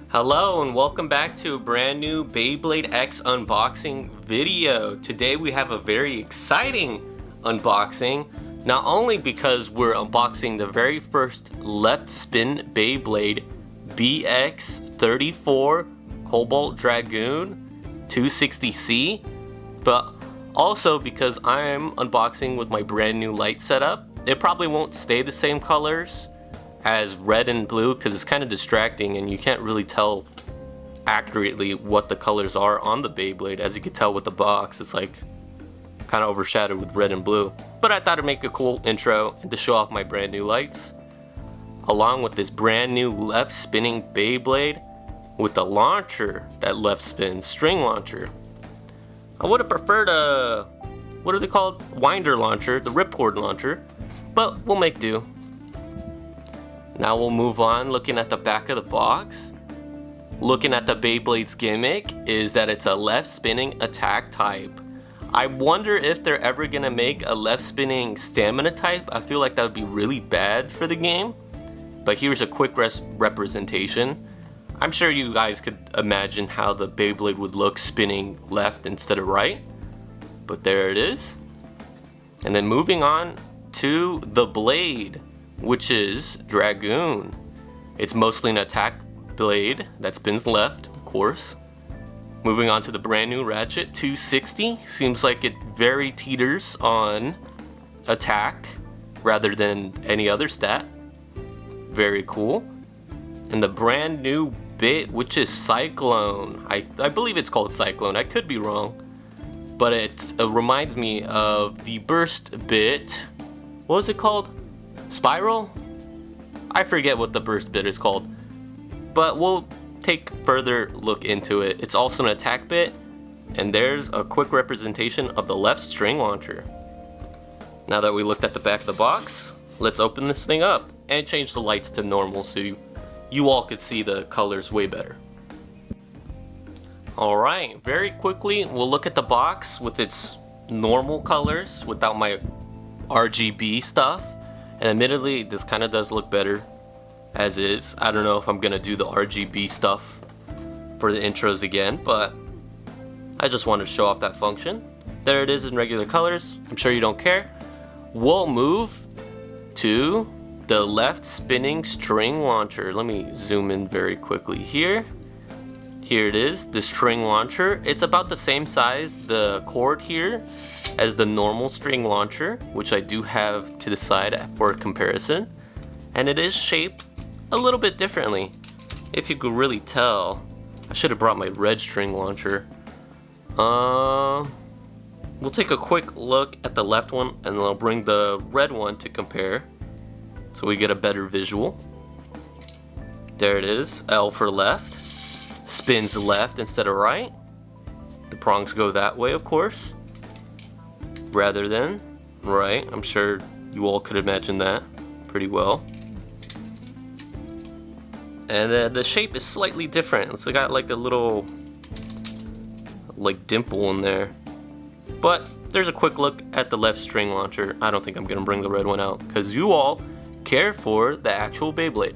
Hello and welcome back to a brand new Beyblade X unboxing video. Today we have a very exciting unboxing, not only because we're unboxing the very first left spin Beyblade BX-34 Cobalt Dragoon 260C, but also because I'm unboxing with my brand new light setup. It probably won't stay the same colors as red and blue because it's kind of distracting and you can't really tell accurately what the colors are on the Beyblade. As you can tell with the box, it's like kind of overshadowed with red and blue. But I thought it'd make a cool intro and to show off my brand new lights, along with this brand new left spinning Beyblade with the launcher that left spins, string launcher. I would have preferred a, what are they called? Winder launcher, the ripcord launcher, but we'll make do. Now we'll move on looking at the back of the box. Looking at the Beyblade's gimmick is that it's a left spinning attack type. I wonder if they're ever gonna make a left spinning stamina type. I feel like that would be really bad for the game. But here's a quick representation. I'm sure you guys could imagine how the Beyblade would look spinning left instead of right. But there it is. And then moving on to the blade, which is Dragoon. It's mostly an attack blade that spins left, of course. Moving on to the brand new Ratchet 260. Seems like it very teeters on attack rather than any other stat. Very cool. And the brand new bit, which is Cyclone. I believe it's called Cyclone. I could be wrong. But it reminds me of the burst bit. What was it called? Spiral? I forget what the burst bit is called, but we'll take further look into it. It's also an attack bit, and there's a quick representation of the left string launcher. Now that we looked at the back of the box, let's open this thing up and change the lights to normal so you all could see the colors way better. Alright, very quickly we'll look at the box with its normal colors without my RGB stuff. And admittedly, this kind of does look better as is. I don't know if I'm gonna do the RGB stuff for the intros again, but I just wanted to show off that function. There it is in regular colors. I'm sure you don't care. We'll move to the left spinning string launcher. Let me zoom in very quickly here. Here it is, the string launcher. It's about the same size, the cord here, as the normal string launcher, which I do have to the side for comparison. And it is shaped a little bit differently. If you could really tell, I should have brought my red string launcher. We'll take a quick look at the left one and then I'll bring the red one to compare so we get a better visual. There it is, L for left. Spins left instead of right. The prongs go that way, of course, rather than right. I'm sure you all could imagine that pretty well. And the shape is slightly different. It's got like a little like dimple in there. But there's a quick look at the left string launcher. I don't think I'm gonna bring the red one out because you all care for the actual Beyblade.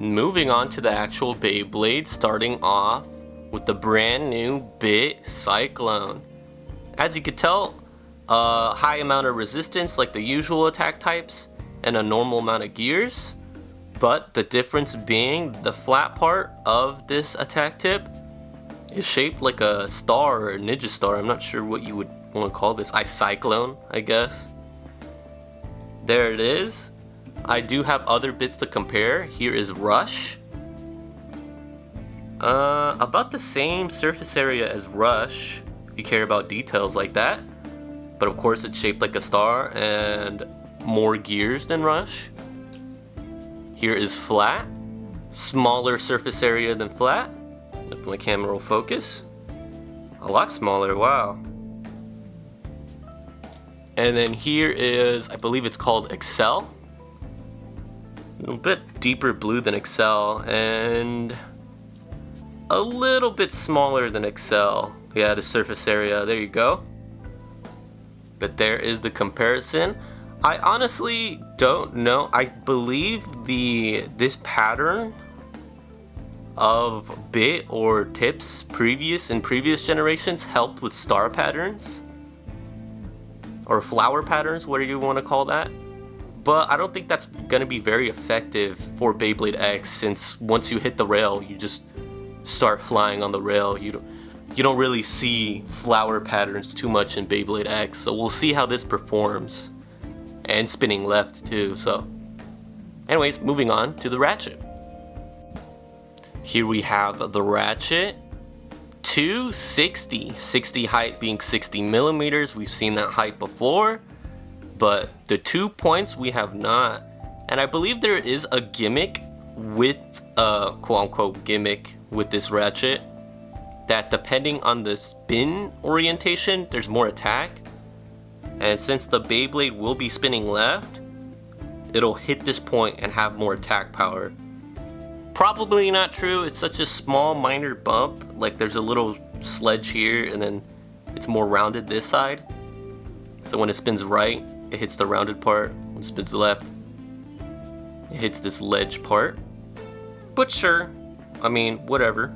Moving on to the actual Beyblade, starting off with the brand new bit Cyclone. As you can tell, a high amount of resistance like the usual attack types and a normal amount of gears, but the difference being the flat part of this attack tip is shaped like a star or a ninja star. I'm not sure what you would want to call this. Cyclone, I guess. There it is. I do have other bits to compare. Here is Rush. About the same surface area as Rush, if you care about details like that. But of course it's shaped like a star and more gears than Rush. Here is Flat. Smaller surface area than Flat. If my camera will focus. A lot smaller, wow. And then here is, I believe it's called Excel. A bit deeper blue than Excel and a little bit smaller than Excel. Yeah, the surface area, there you go. But there is the comparison. I honestly don't know. I believe this pattern of bit or tips in previous generations helped with star patterns or flower patterns, whatever you want to call that. But I don't think that's going to be very effective for Beyblade X, since once you hit the rail, you just start flying on the rail. You don't really see flower patterns too much in Beyblade X, so we'll see how this performs. And spinning left too, so. Anyways, moving on to the ratchet. Here we have the ratchet. 260, 60 height being 60 millimeters. We've seen that height before, but the 2 points we have not. And I believe there is a gimmick with quote unquote gimmick with this ratchet, that depending on the spin orientation, there's more attack. And since the Beyblade will be spinning left, it'll hit this point and have more attack power. Probably not true. It's such a small minor bump. Like there's a little sledge here and then it's more rounded this side. So when it spins right, it hits the rounded part. When it spins left, it hits this ledge part. But sure, I mean, whatever.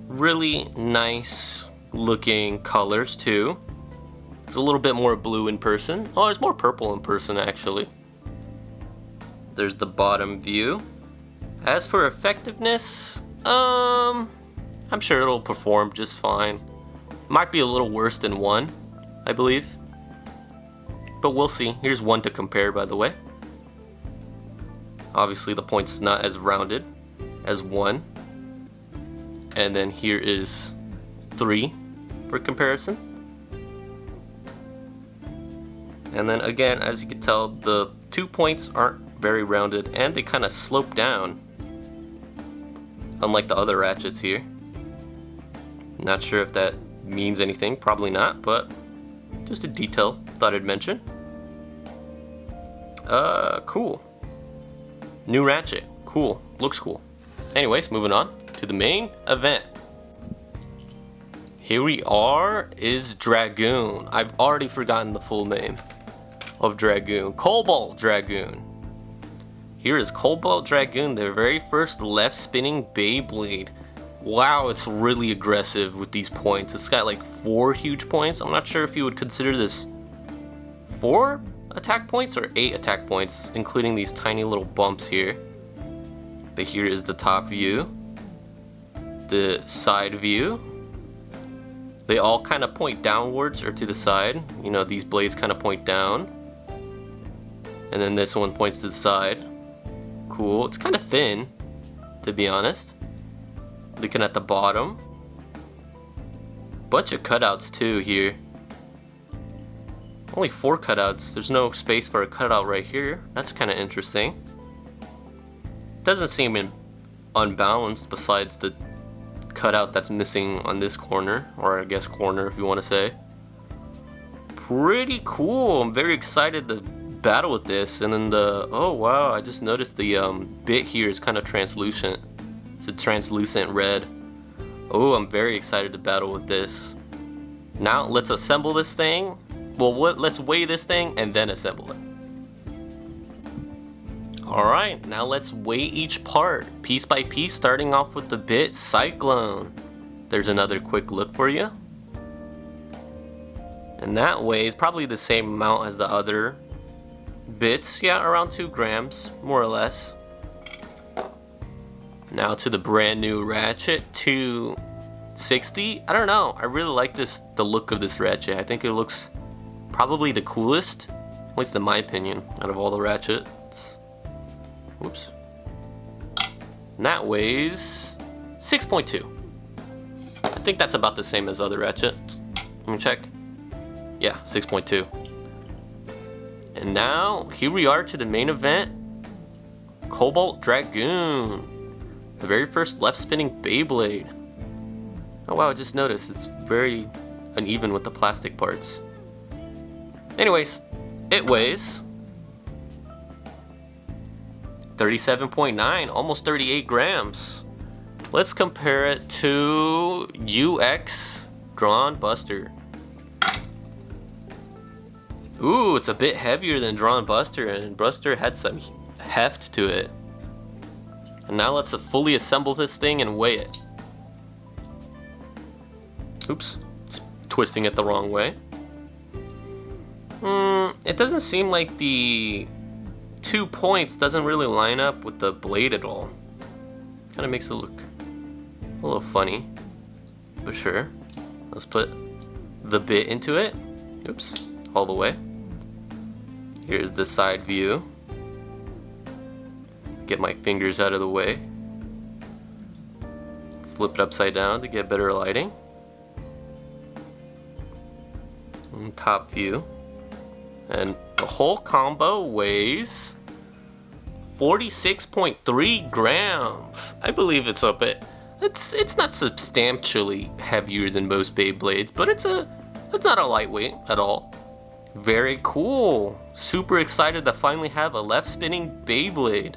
Really nice looking colors too. It's a little bit more blue in person. Oh, there's more purple in person actually. There's the bottom view. As for effectiveness, I'm sure it'll perform just fine. Might be a little worse than 1, I believe. But we'll see. Here's 1 to compare, by the way. Obviously the point's not as rounded as 1. And then here is 3 for comparison. And then again, as you can tell, the 2 points aren't very rounded and they kind of slope down, unlike the other ratchets here. Not sure if that means anything, probably not, but just a detail thought I'd mention. Cool. New ratchet, cool, looks cool. Anyways, moving on to the main event. Here we are is Dragoon. I've already forgotten the full name of Dragoon. Cobalt Dragoon. Here is Cobalt Dragoon, their very first left spinning Beyblade. Wow, it's really aggressive with these points. It's got like 4 huge points. I'm not sure if you would consider this 4 attack points or 8 attack points, including these tiny little bumps here. But here is the top view, the side view. They all kind of point downwards or to the side. You know, these blades kind of point down. And then this one points to the side. Cool. It's kind of thin, to be honest. Looking at the bottom. Bunch of cutouts too here. Only 4 cutouts. There's no space for a cutout right here. That's kind of interesting. Doesn't seem unbalanced besides the cutout that's missing on this corner, or I guess corner if you want to say. Pretty cool. I'm very excited to battle with this. And then oh wow, I just noticed the bit here is kind of translucent. It's a translucent red. Oh, I'm very excited to battle with this. Now let's assemble this thing. Well, let's weigh this thing and then assemble it. Alright, now let's weigh each part, piece by piece, starting off with the bit Cyclone. There's another quick look for you. And that weighs probably the same amount as the other bits. Yeah, around 2 grams, more or less. Now to the brand new ratchet, 260. I don't know, I really like the look of this ratchet. I think it looks probably the coolest, at least in my opinion, out of all the ratchets. Whoops. And that weighs 6.2. I think that's about the same as other ratchets. Let me check. Yeah, 6.2. And now, here we are to the main event. Cobalt Dragoon. The very first left spinning Beyblade. Oh wow, I just noticed it's very uneven with the plastic parts. Anyways, it weighs 37.9, almost 38 grams. Let's compare it to UX Drawn Buster. Ooh, it's a bit heavier than Drawn Buster, and Buster had some heft to it. And now let's fully assemble this thing and weigh it. Oops, it's twisting it the wrong way. It doesn't seem like the 2 points doesn't really line up with the blade at all. Kind of makes it look a little funny, but sure. Let's put the bit into it. Oops, all the way. Here's the side view. Get my fingers out of the way. Flip it upside down to get better lighting. And top view. And the whole combo weighs 46.3 grams. I believe it's a bit. It's not substantially heavier than most Beyblades, but it's not a lightweight at all. Very cool. Super excited to finally have a left spinning Beyblade.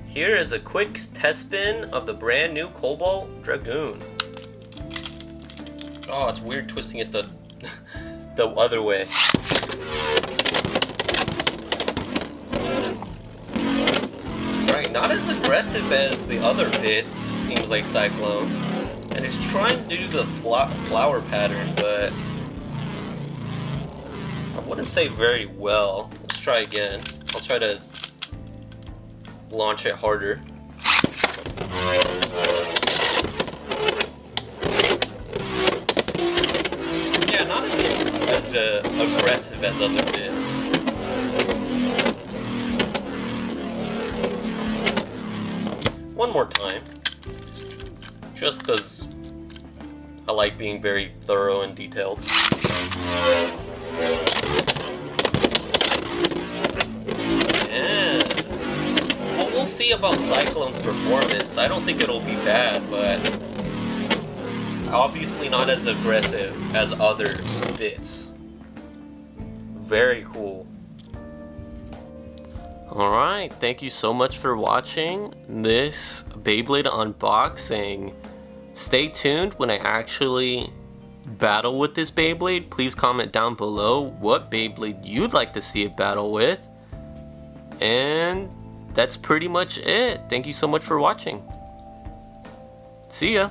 Here is a quick test spin of the brand new Cobalt Dragoon. Oh, it's weird twisting it the other way. Right, not as aggressive as the other bits, it seems like Cyclone. And it's trying to do the flower pattern, but I wouldn't say very well. Let's try again. I'll try to launch it harder. Yeah, not as aggressive as other bits. One more time. Just because I like being very thorough and detailed. Yeah. Well, we'll see about Cyclone's performance. I don't think it'll be bad, but obviously not as aggressive as other bits. Very cool. Alright, thank you so much for watching this Beyblade unboxing. Stay tuned when I actually battle with this Beyblade. Please comment down below what Beyblade you'd like to see it battle with. And that's pretty much it. Thank you so much for watching. See ya.